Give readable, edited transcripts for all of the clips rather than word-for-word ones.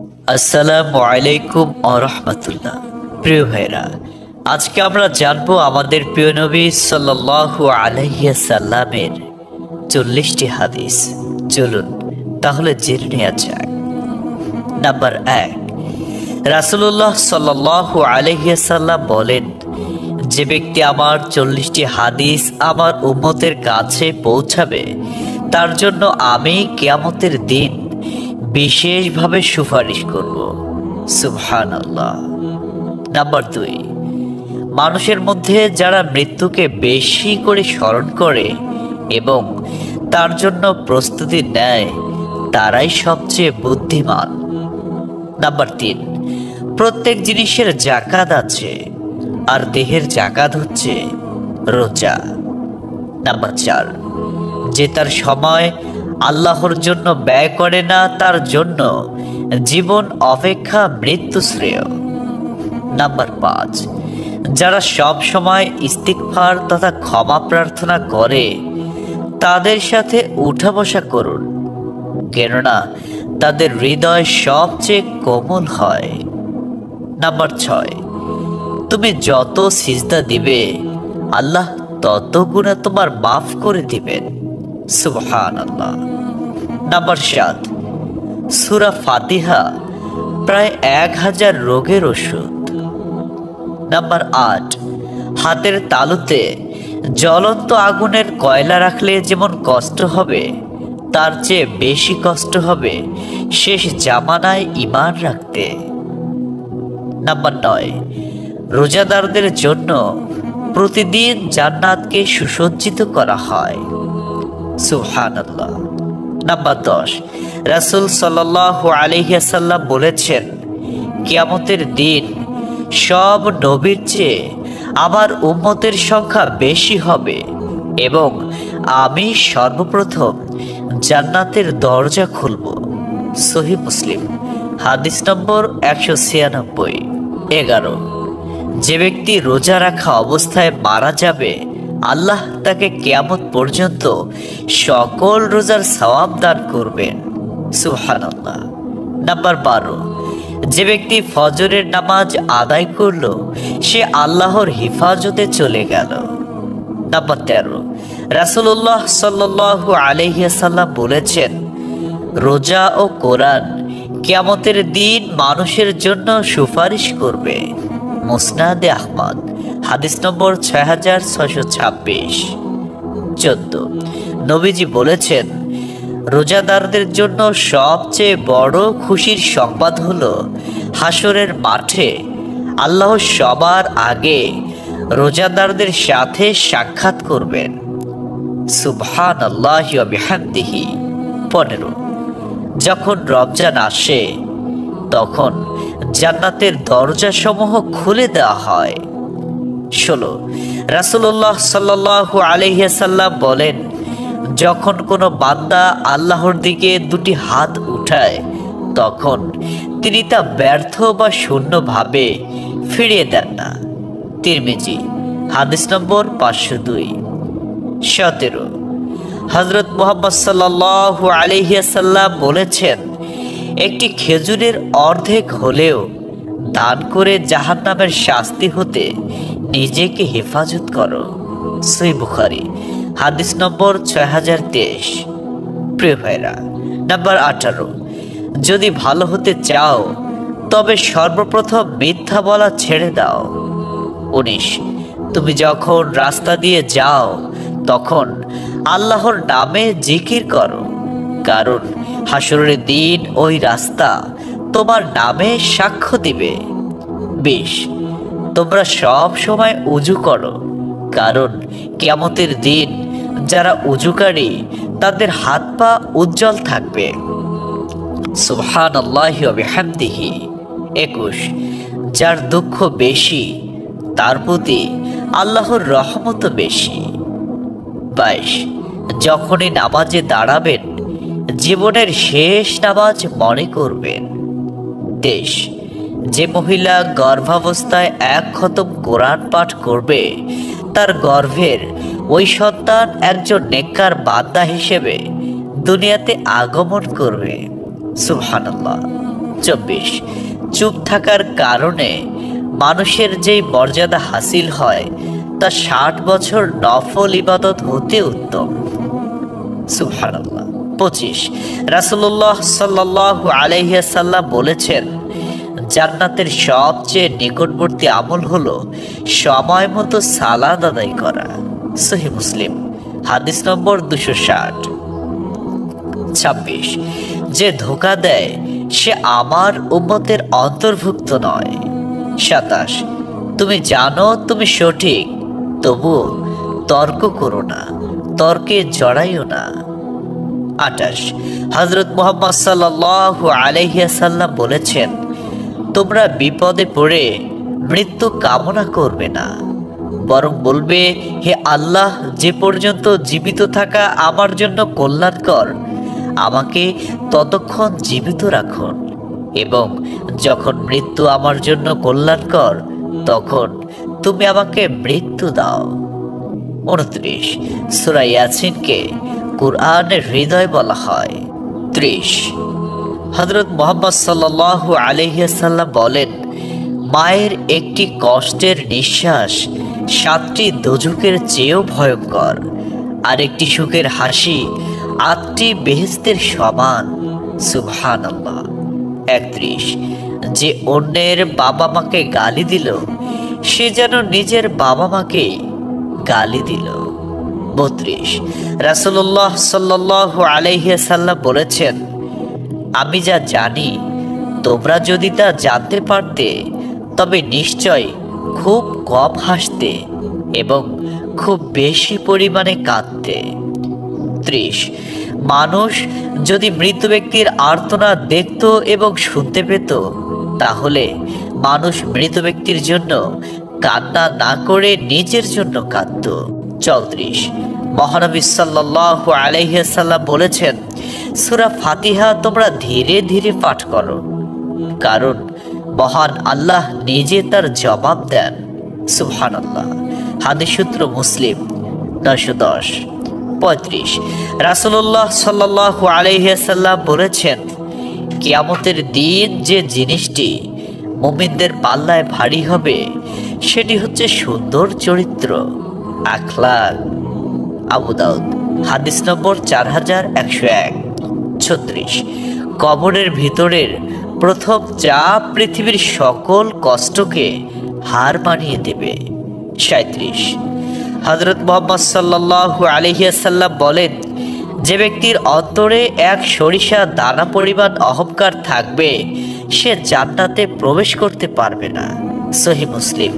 আসসালামু আলাইকুম আরহামাতুল্লাহ। প্রিয় ভাইরা, আজকে আমরা জানবো আমাদের প্রিয় নবী সাল্লাল্লাহু আলাইহি সাল্লামের 40টি হাদিস। চলুন তাহলে জেনে নেওয়া যাক। নাম্বার 1, রাসূলুল্লাহ সাল্লাল্লাহু আলাইহি সাল্লাম বলেন, যে ব্যক্তি আমার 40টি হাদিস আমার উম্মতের কাছে পৌঁছাবে তার জন্য আমি কিয়ামতের দিন বিশেষভাবে সুপারিশ করব। সুবহানাল্লাহ। নাম্বার 2, মানুষের মধ্যে যারা মৃত্যুকে বেশি করে স্মরণ করে এবং তার জন্য প্রস্তুতি নেয় তারাই সবচেয়ে বুদ্ধিমান। নাম্বার 3, প্রত্যেক জিনিসের জাকাত আছে আর দেহের জাকাত হচ্ছে রোজা। নাম্বার 4, যে তার সময় আল্লাহর জন্য ব্যয় করে না তার জন্য জীবন অপেক্ষা মৃত্যু শ্রেয়। নাম্বার 5, যারা সব সময় ইস্তিগফার তথা ক্ষমা প্রার্থনা করে তাদের সাথে উঠা বসা করুন, কেননা তাদের হৃদয় সবচেয়ে কোমল হয়। নাম্বার 6, তুমি যত সিজদা দিবে আল্লাহ তত গুণা তোমার মাফ করে দিবেন। সুবহানাল্লাহ। নাম্বার 7, সূরা ফাতিহা প্রায় 1000 রোগের ওষুধ। নাম্বার 8, হাতের তালুতে জ্বলন্ত আগুনের কয়লা রাখলে যেমন কষ্ট হবে তার চেয়ে বেশি কষ্ট হবে শেষ জামানায় ঈমান রাখতে। নাম্বার 9, রোজাদারদের জন্য প্রতিদিন জান্নাতকে সুসজ্জিত করা হয়। সুবহানাল্লাহ। নাম্বার 10, রাসূল সাল্লাল্লাহু আলাইহি সাল্লাম বলেছেন, কিয়ামতের দিন সব নবীর চেয়ে আমার উম্মতের সংখ্যা বেশি হবে এবং আমি সর্বপ্রথম জান্নাতের দরজা খুলব। সহিহ মুসলিম, হাদিস নম্বর 196। 11, যে ব্যক্তি রোজা রাখা অবস্থায় মারা যাবে আল্লাহ তাকে কিয়ামত পর্যন্ত সকল রোজার সওয়াব দান করবেন। সুবহানাল্লাহ। নাম্বার 12, যে ব্যক্তি ফজরের নামাজ আদায় করল সে আল্লাহর হিফাজতে চলে গেল। নাম্বার 13, রাসূলুল্লাহ সাল্লাল্লাহু আলাইহি সাল্লাম বলেছেন, রোজা ও কোরআন কিয়ামতের দিন মানুষের জন্য সুপারিশ করবে। মুসনাদে আহমদ, হাদিস নম্বর 6626। 14, নবীজি বলেছেন, রোজাদারদের জন্য সবচেয়ে বড় খুশির সংবাদ হলো হাসরের মাঠে আল্লাহ সবার আগে রোজাদারদের সাথে সাক্ষাৎ করবেন। সুবহানাল্লাহি ওয়া বিহামদিহি। 15, যখন রমজান আসে তখন জান্নাতের দরজাসমূহ খুলে দেওয়া হয়। 16, রাসূলুল্লাহ সাল্লাল্লাহু আলাইহি সাল্লাম বলেন, যখন কোনো বান্দা আল্লাহর দিকে দুটি হাত উঠায় তখন তিনি তা ব্যর্থ বা শূন্যভাবে ফিরিয়ে দেন না। তিরমিজি, হাদিস নম্বর 502। 17, হযরত মুহাম্মদ সাল্লাল্লাহু আলাইহি সাল্লাম বলেছেন, একটি খেজুরের অর্ধেক হলেও দান করে জাহান্নামের শাস্তি হতে নিজেকে হেফাজত করো। সহিহ বুখারী, হাদিস নম্বর 6023। প্রিয় ভাইরা, নাম্বার 18, যদি ভালো হতে চাও তবে সর্বপ্রথম মিথ্যা বলা ছেড়ে দাও। 19, তুমি যখন রাস্তা দিয়ে যাও তখন আল্লাহর নামে জিকির করো, কারণ হাসরের দিন ওই রাস্তা তোমার নামে সাক্ষ্য দিবে। 20, তোমরা সব সময় উজু করো, কারণ কিয়ামতের দিন যারা উজুকারী তাদের হাত পা উজ্জ্বল থাকবে। সুবহানাল্লাহি ওয়া বিহামদিহি। 21, যার দুঃখ বেশি তার প্রতি আল্লাহর রহমত বেশি। 22, যখনই নামাজে দাঁড়াবেন জীবনের শেষ নামাজ মনে করবেন। 23, যে মহিলা গর্ভাবস্থায় 1 খতম কোরআন পাঠ করবে তার গর্ভের ওই সন্তান একজন নেককার বান্দা হিসেবে দুনিয়াতে আগমন করবে। সুবহানাল্লাহ। 24 চুপ থাকার কারণে মানুষের যেই মর্যাদা হাসিল হয় তা 60 বছর নফল ইবাদত হতে উত্তম। সুবহানাল্লাহ। 25 রাসূলুল্লাহ সাল্লাল্লাহু আলাইহি ওয়াসাল্লাম বলেছেন, জান্নাতের সবচেয়ে নিকটবর্তী আমল হলো সময় মতো সালাত আদায় করা। সহিহ মুসলিম হাদিস নম্বর 260। 26 যে ধোঁকা দেয় সে আমার উম্মতের অন্তর্ভুক্ত নয়। 27 তুমি জানো তুমি সঠিক, তবুও তর্ক করো না, তর্কে জড়াইও না। 28 হযরত মুহাম্মদ সাল্লাল্লাহু আলাইহি ওয়াসাল্লাম বলেছেন, তোমরা বিপদে পড়ে মৃত্যু কামনা করবে না, বরং বলবে, হে আল্লাহ, যে পর্যন্ত জীবিত থাকা আমার জন্য কল্যাণকর, আমাকে ততক্ষণ জীবিত রাখুন, এবং যখন মৃত্যু আমার জন্য কল্যাণকর তখন তুমি আমাকে মৃত্যু দাও। 29 সূরা ইয়াসিনকে কুরআনের হৃদয় বলা হয়। 30 হযরত মুহাম্মদ সাল্লাল্লাহু আলাইহি ওয়াসাল্লাম বলেন, মায়ের একটি কষ্টের নিঃশ্বাস 7টি দোজখের চেয়েও ভয়ঙ্কর, আর একটি সুখের হাসি 8টি বেহেশতের সমান। সুবহানাল্লাহ। 31 যে অন্যের বাবা মাকে গালি দিল সে যেন নিজের বাবা মাকে গালি দিল। 32 রাসূলুল্লাহ সাল্লাল্লাহু আলাইহি ওয়াসাল্লাম বলেছেন, আমি যা জানি তোমরা যদি তা জানতে পারতে তবে নিশ্চয় খুব কম হাসতে এবং খুব বেশি পরিমাণে কাঁদতে। 30 মানুষ যদি মৃত ব্যক্তির আর্তনাদ দেখত এবং শুনতে পেত, তাহলে মানুষ মৃত ব্যক্তির জন্য কান্না না করে নিজের জন্য কাঁদত। 34 মহানবী সাল্লাল্লাহু আলাইহি ওয়াসাল্লাম বলেছেন, সূরা ফাতিহা তোমরা ধীরে ধীরে পাঠ করো, কারণ মহান আল্লাহ নিজে তার জবাব দেন। সুবহানাল্লাহ। হাদিস সূত্র মুসলিম 910। 35 রাসূলুল্লাহ সাল্লাল্লাহু আলাইহি ওয়াসাল্লাম বলেছেন, কিয়ামতের দিন যে জিনিসটি মুমিনদের পাল্লায় ভারী হবে সেটি হচ্ছে সুন্দর চরিত্র, আখলাক। আবু দাউদ হাদিস নম্বর 4101। 36 কবরের ভিতরের প্রথম চাপ পৃথিবীর সকল কষ্টকে হার মানিয়ে দেবে। 37 হযরত মুহাম্মদ সাল্লাল্লাহু আলাইহি ওয়াসাল্লাম বলেন, যে ব্যক্তির অন্তরে এক সরিষা দানা পরিমাণ অহংকার থাকবে সে জান্নাতে প্রবেশ করতে পারবে না। সহিহ মুসলিম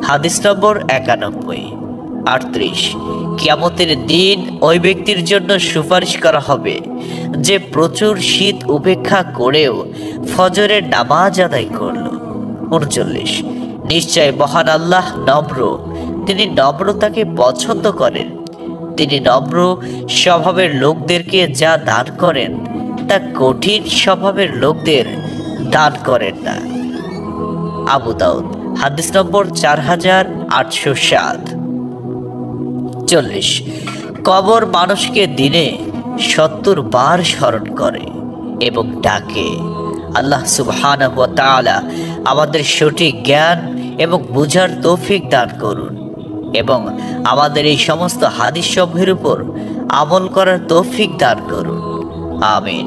হাদিস নম্বর 91। 38 কিয়ামতের দিন ওই ব্যক্তির জন্য সুপারিশ করা হবে যে প্রচুর শীত উপেক্ষা করেও ফজরের নামাজ আদায় করল। 39 নিশ্চয় মহান আল্লাহ নম্র, তিনি নম্রতাকে পছন্দ করেন। তিনি নম্র স্বভাবের লোকদেরকে যা দান করেন তা কঠিন স্বভাবের লোকদের দান করেন না। আবু দাউদ হাদিস নম্বর 4807। 40 কবর মানুষকে দিনে 70 বার স্মরণ করে এবং ডাকে। আল্লাহ সুবহানাহু ওয়া তাআলা আমাদের সঠিক জ্ঞান এবং বুঝার তৌফিক দান করুন এবং আমাদের এই সমস্ত হাদিস সমূহের উপর আমল করার তৌফিক দান করুন। আমিন।